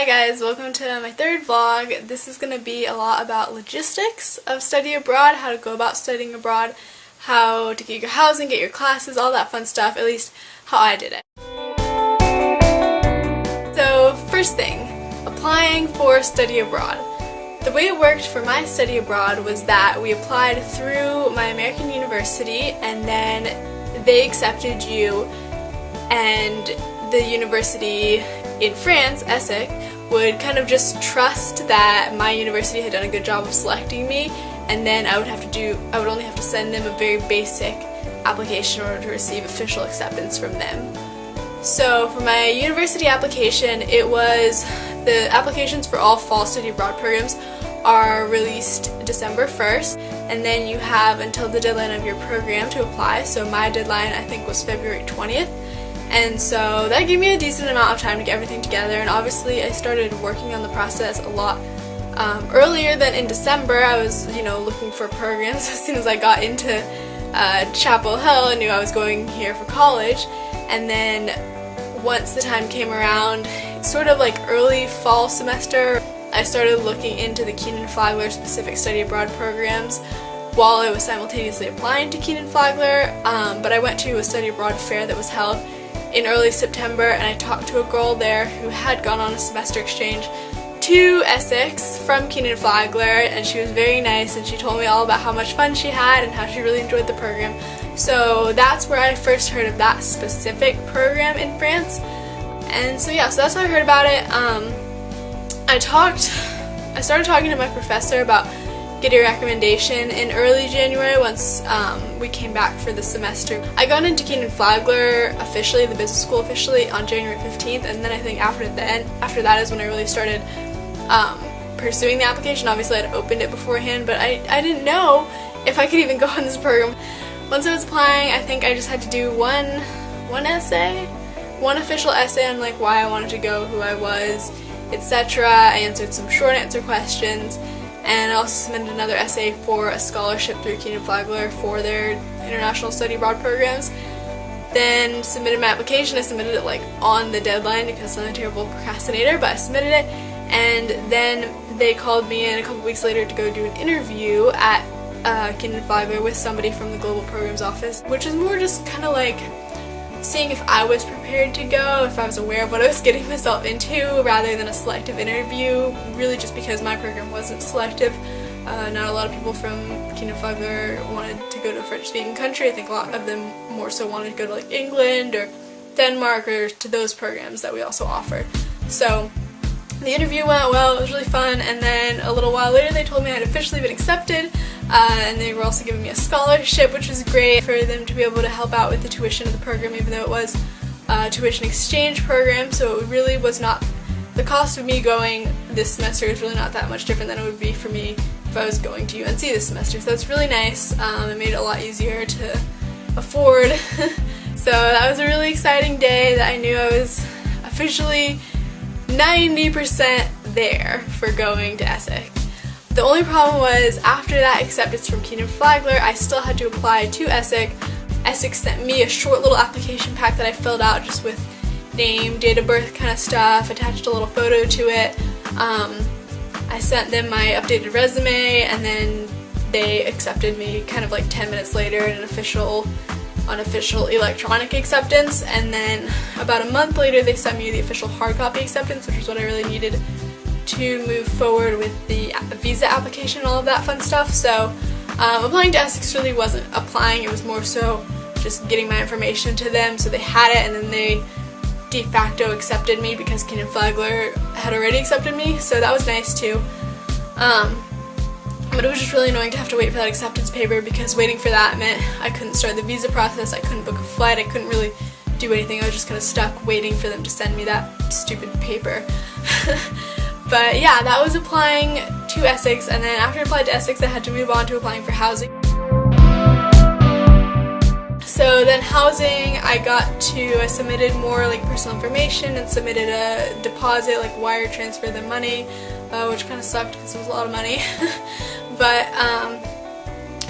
Hi guys, welcome to my third vlog. This is going to be a lot about logistics of study abroad, how to go about studying abroad, how to get your housing, get your classes, all that fun stuff, at least how I did it. So first thing, applying for study abroad. The way it worked for my study abroad was that we applied through my American university and then they accepted you, and the university in France, ESSEC, would kind of just trust that my university had done a good job of selecting me, and then I would only have to send them a very basic application in order to receive official acceptance from them. So for my university application, the applications for all fall study abroad programs are released December 1st, and then you have until the deadline of your program to apply. So my deadline, I think, was February 20th. And so that gave me a decent amount of time to get everything together, and obviously I started working on the process a lot earlier than in December. I was, looking for programs as soon as I got into Chapel Hill and knew I was going here for college. And then once the time came around, sort of like early fall semester, I started looking into the Kenan-Flagler specific study abroad programs while I was simultaneously applying to Kenan-Flagler, but I went to a study abroad fair that was held in early September, and I talked to a girl there who had gone on a semester exchange to Essex from Kenan-Flagler, and she was very nice, and she told me all about how much fun she had and how she really enjoyed the program. So that's where I first heard of that specific program in France. And so so that's how I heard about it. I started talking to my professor about getting a recommendation in early January once we came back for the semester. I got into Kenan-Flagler officially, the business school officially, on January 15th, and then I think after that is when I really started pursuing the application. Obviously I'd opened it beforehand, but I didn't know if I could even go on this program. Once I was applying, I think I just had to do one official essay on like why I wanted to go, who I was, etc. I answered some short answer questions, and I also submitted another essay for a scholarship through Kenan-Flagler for their international study abroad programs. Then submitted my application. I submitted it like on the deadline because I'm a terrible procrastinator, but I submitted it, and then they called me in a couple weeks later to go do an interview at Kenan-Flagler with somebody from the global programs office, which is more just kind of like seeing if I was prepared to go, if I was aware of what I was getting myself into, rather than a selective interview, really just because my program wasn't selective. Not a lot of people from Kenan-Flagler wanted to go to a French-speaking country. I think a lot of them more so wanted to go to like England or Denmark or to those programs that we also offered. So the interview went well, it was really fun, and then a little while later they told me I had officially been accepted, and they were also giving me a scholarship, which was great for them to be able to help out with the tuition of the program, even though it was a tuition exchange program, so it really was not, the cost of me going this semester is really not that much different than it would be for me if I was going to UNC this semester, so it's really nice. It made it a lot easier to afford, so that was a really exciting day that I knew I was officially 90% there for going to ESSEC. The only problem was after that acceptance from Kenan-Flagler, I still had to apply to ESSEC. ESSEC sent me a short little application pack that I filled out just with name, date of birth kind of stuff, attached a little photo to it. I sent them my updated resume, and then they accepted me kind of like 10 minutes later in an unofficial electronic acceptance, and then about a month later they sent me the official hard copy acceptance, which is what I really needed to move forward with the visa application and all of that fun stuff. So applying to Essex really wasn't applying, it was more so just getting my information to them so they had it, and then they de facto accepted me because Kenan-Flagler had already accepted me, so that was nice too. But it was just really annoying to have to wait for that acceptance paper, because waiting for that meant I couldn't start the visa process, I couldn't book a flight, I couldn't really do anything. I was just kind of stuck waiting for them to send me that stupid paper. But yeah, that was applying to Essex, and then after I applied to Essex I had to move on to applying for housing. So then housing, I submitted more like personal information and submitted a deposit, like wire transfer the money, which kind of sucked because it was a lot of money. But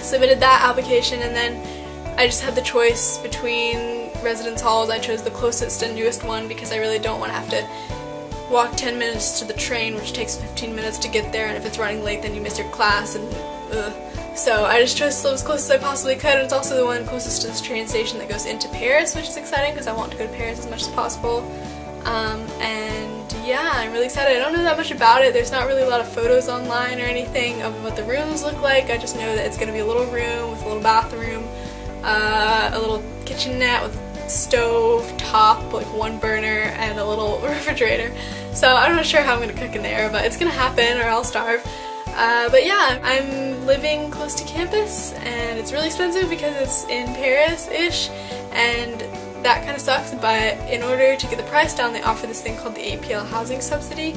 submitted that application, and then I just had the choice between residence halls. I chose the closest and newest one because I really don't want to have to walk 10 minutes to the train, which takes 15 minutes to get there, and if it's running late then you miss your class, and so I just chose to live as close as I possibly could, and it's also the one closest to this train station that goes into Paris, which is exciting because I want to go to Paris as much as possible. And yeah, I'm really excited. I don't know that much about it. There's not really a lot of photos online or anything of what the rooms look like. I just know that it's going to be a little room with a little bathroom, a little kitchenette with stove top, like one burner, and a little refrigerator. So I'm not sure how I'm going to cook in there, but it's going to happen or I'll starve. But yeah, I'm living close to campus, and it's really expensive because it's in Paris-ish, and that kind of sucks, but in order to get the price down, they offer this thing called the APL housing subsidy.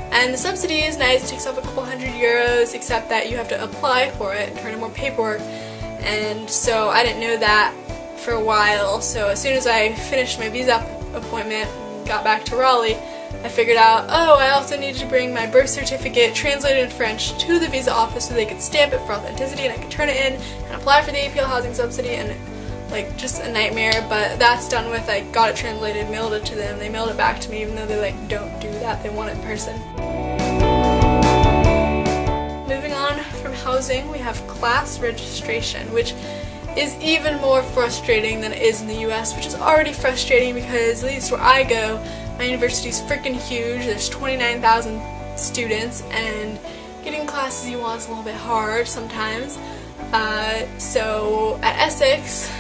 And the subsidy is nice, it takes off a couple €100, except that you have to apply for it and turn in more paperwork. And so I didn't know that for a while, so as soon as I finished my visa appointment and got back to Raleigh, I figured out, oh, I also needed to bring my birth certificate translated in French to the visa office so they could stamp it for authenticity and I could turn it in and apply for the APL housing subsidy, and like just a nightmare, but that's done with. I got it translated, mailed it to them, they mailed it back to me even though they like don't do that, they want it in person. Moving on from housing, we have class registration, which is even more frustrating than it is in the US, which is already frustrating because at least where I go, my university's freaking huge. There's 29,000 students, and getting classes you want is a little bit hard sometimes. So at Essex,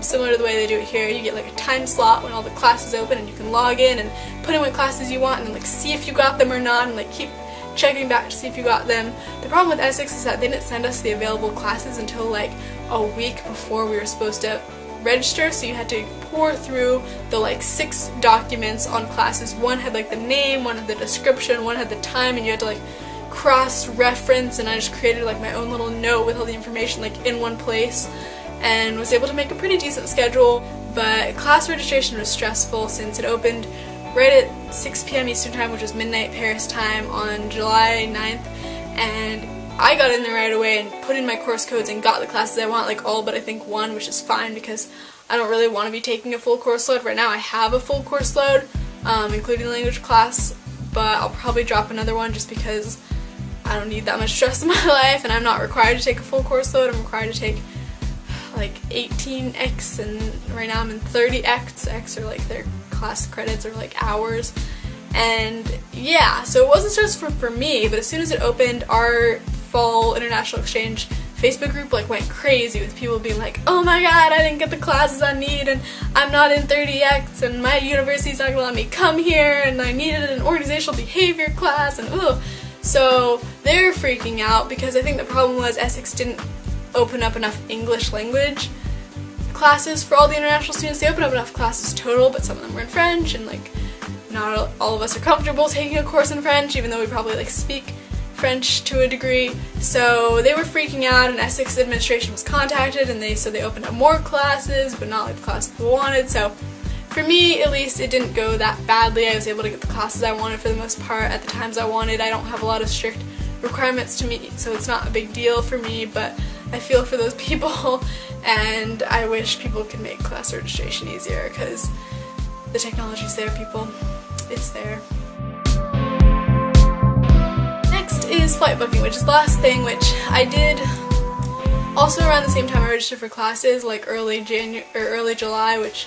similar to the way they do it here, you get like a time slot when all the classes open, and you can log in and put in what classes you want and then like see if you got them or not, and like keep checking back to see if you got them. The problem with Essex is that they didn't send us the available classes until like a week before we were supposed to register, so you had to pour through the like 6 documents on classes. One had like the name, one had the description, one had the time, and you had to like cross-reference, and I just created like my own little note with all the information like in one place and was able to make a pretty decent schedule. But class registration was stressful since it opened right at 6 p.m. Eastern Time, which was midnight Paris time, on July 9th, and I got in there right away and put in my course codes and got the classes I want, like all but I think one, which is fine because I don't really want to be taking a full course load. Right now I have a full course load, including the language class, but I'll probably drop another one just because I don't need that much stress in my life, and I'm not required to take a full course load. I'm required to take like 18x, and right now I'm in 30x. X are like their class credits or like hours. And yeah, so it wasn't stressful for me, but as soon as it opened, our fall international exchange Facebook group like went crazy with people being like, oh my god, I didn't get the classes I need, and I'm not in 30x, and my university's not gonna let me come here, and I needed an organizational behavior class, and ugh. So they're freaking out because I think the problem was Essex didn't open up enough English language classes for all the international students. They opened up enough classes total, but some of them were in French, and like not all of us are comfortable taking a course in French, even though we probably like speak French to a degree. So they were freaking out, and Essex administration was contacted, and they said they opened up more classes, but not like the class people wanted. So for me, at least, it didn't go that badly. I was able to get the classes I wanted for the most part at the times I wanted. I don't have a lot of strict requirements to meet, so it's not a big deal for me, but I feel for those people, and I wish people could make class registration easier because the technology's there, people. It's there. Next is flight booking, which is the last thing, which I did also around the same time I registered for classes, like early July, which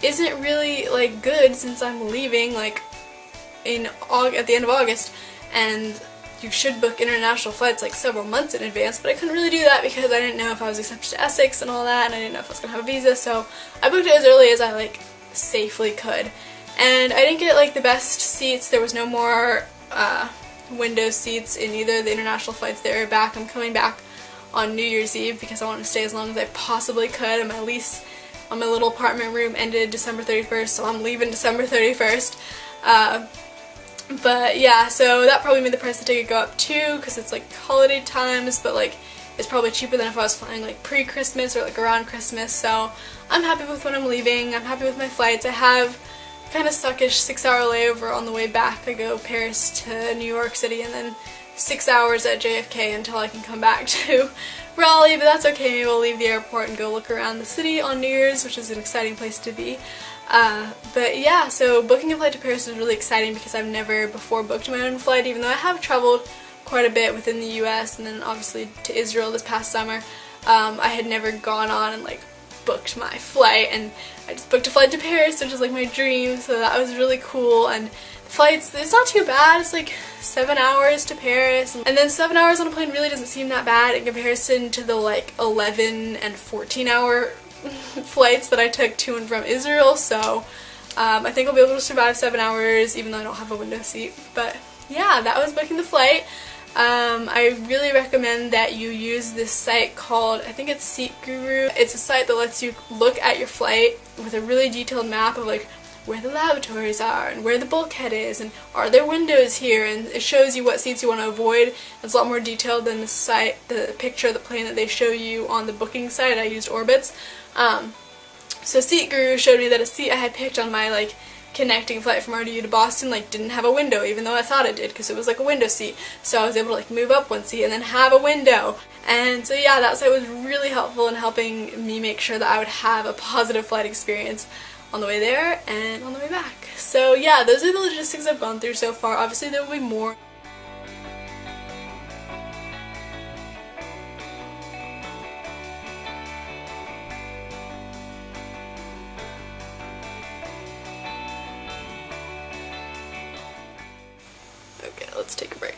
isn't really like good since I'm leaving like at the end of August, and you should book international flights like several months in advance, but I couldn't really do that because I didn't know if I was accepted to Essex and all that, and I didn't know if I was gonna have a visa, so I booked it as early as I like safely could. And I didn't get like the best seats. There was no more window seats in either of the international flights that were back. I'm coming back on New Year's Eve because I want to stay as long as I possibly could, and my lease on my little apartment room ended December 31st, so I'm leaving December 31st. But yeah, so that probably made the price of the ticket go up too, because it's like holiday times, but like it's probably cheaper than if I was flying like pre-Christmas or like around Christmas. So I'm happy with when I'm leaving. I'm happy with my flights. I have kind of suckish 6-hour layover on the way back. I go Paris to New York City and then 6 hours at JFK until I can come back to Raleigh, but that's okay. Maybe I'll leave the airport and go look around the city on New Year's, which is an exciting place to be. But yeah, so booking a flight to Paris was really exciting because I've never before booked my own flight, even though I have traveled quite a bit within the US and then obviously to Israel this past summer. I had never gone on and like booked my flight, and I just booked a flight to Paris, which is like my dream, so that was really cool. And the flights, it's not too bad, it's like 7 hours to Paris, and then 7 hours on a plane really doesn't seem that bad in comparison to the like 11 and 14 hour flights that I took to and from Israel. So I think I'll be able to survive 7 hours even though I don't have a window seat. But yeah, that was booking the flight. I really recommend that you use this site called, I think it's Seat Guru. It's a site that lets you look at your flight with a really detailed map of like where the lavatories are and where the bulkhead is and are there windows here, and it shows you what seats you want to avoid. It's a lot more detailed than the site, the picture of the plane that they show you on the booking site. I used Orbitz. So Seat Guru showed me that a seat I had picked on my like connecting flight from RDU to Boston like didn't have a window, even though I thought it did because it was like a window seat. So I was able to like move up one seat and then have a window. And so yeah, that site was really helpful in helping me make sure that I would have a positive flight experience on the way there and on the way back. So yeah, those are the logistics I've gone through so far. Obviously there will be more. Okay, let's take a break.